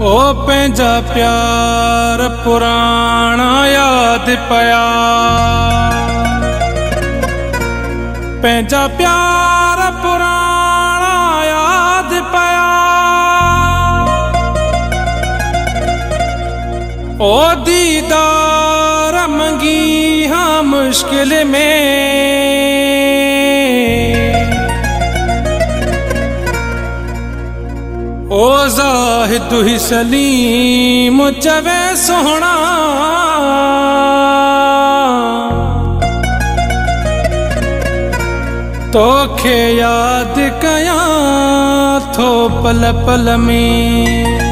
ओ पंहिंजा प्यार पुराणा याद पया, पंहिंजा प्यार पुराणा याद पया। ओ दीदार मंगी हाँ मुश्किल में, ओ ज़ाहिद ही सलीम चवे सोहना, तोखे याद कया थो पल पल में।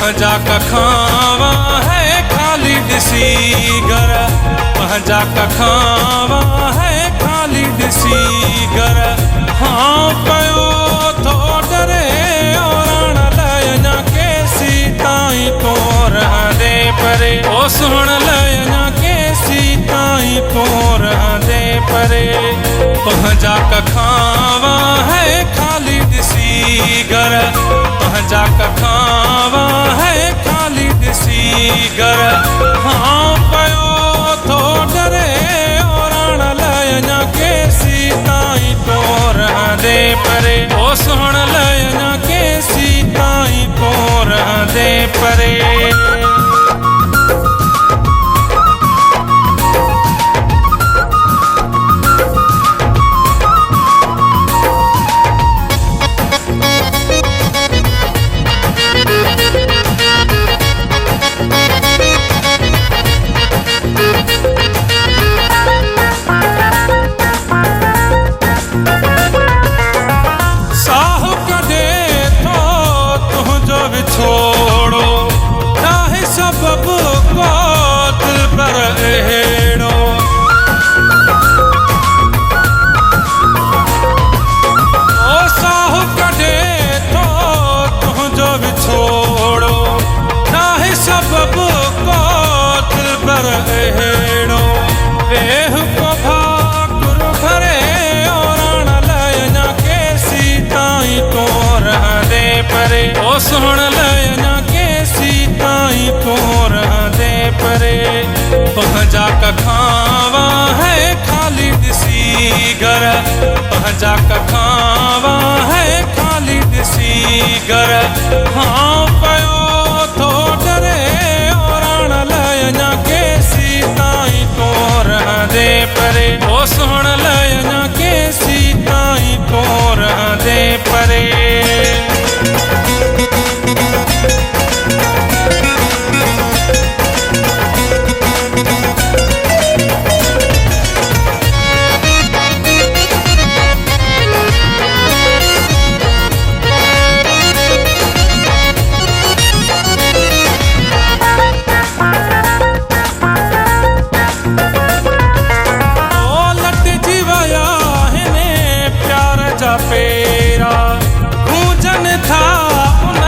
पहजा कखावा है खाली दिसी घर, पहजा कखावा है खाली दिसी घर। हाँ पयो थो डरे और लयना के सीताई तो रहंदे परे, ओ सुन लयना के सीताई तो रहंदे परे। पहजा कखावा है खाली दिसी घर, पहजा कखावा है खाली दिसी घर। हाँ पयो थो डरे और लयना के सीताई तो रहंदे परे, ओ सुन लयना के सीताई तो रहंदे परे। छोड़ो चाहे सबब को दिल पर अहेड़ो, ओ साहु कढे तो तुझो भी छोड़ो चाहे सबब को दिल पर अहेड़ो। वेह को भाकुर भरे और लयना के सीताई तो रहंदे परे, ओ सुन लयना के सीताई तो रहंदे परे। पहजा कखावा है खाली दिसी घर, पहजा कखावा है खाली दिसी घर। हाँ पयो थो डरे और लयना के सीताई तो रहंदे परे, ओ सुन लयना के सीताई तो रहंदे परे। पेरा गूंजन था उन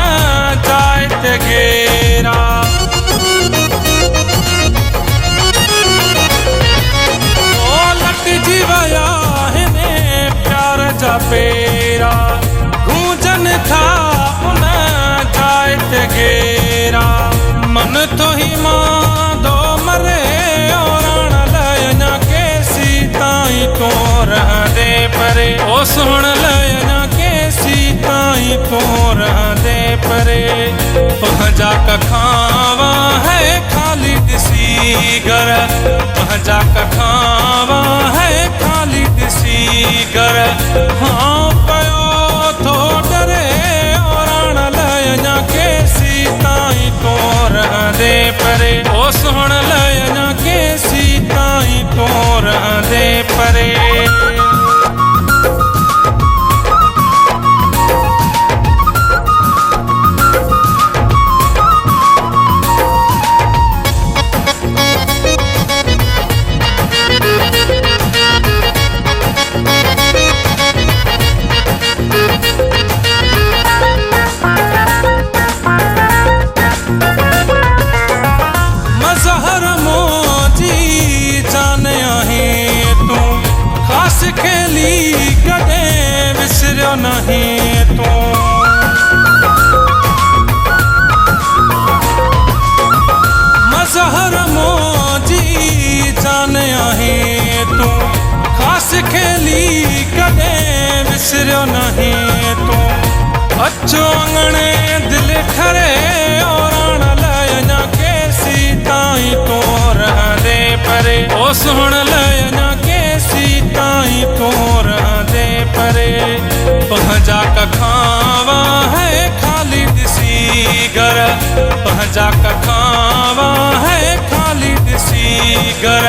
जाए ते घेरा, ओ लट जीवया हिने प्यार जा पेरा गूंजन था उन जाए ते घेरा। मन तो ही मां दो मरे और लयना के सीताई तो रहंदे परे, ओ सुन लयना के सीताई तो रहंदे परे। पहजा कखावा है खाली दिसी घर, पहजा कखावा है खाली दिसी घर। हाँ पयो थो डरे और लयना के सीताई तो रहंदे परे, ओ सुन लयना के सीताई तो रहंदे परे। अचो अंगणे दिल ठरे और लयना के सीताई तो रहदे परे ओ सुन लयना के सीताई तो रहदे परे पहजा कखावा है खाली दिसी घर पहजा कखावा है खाली दिसी घर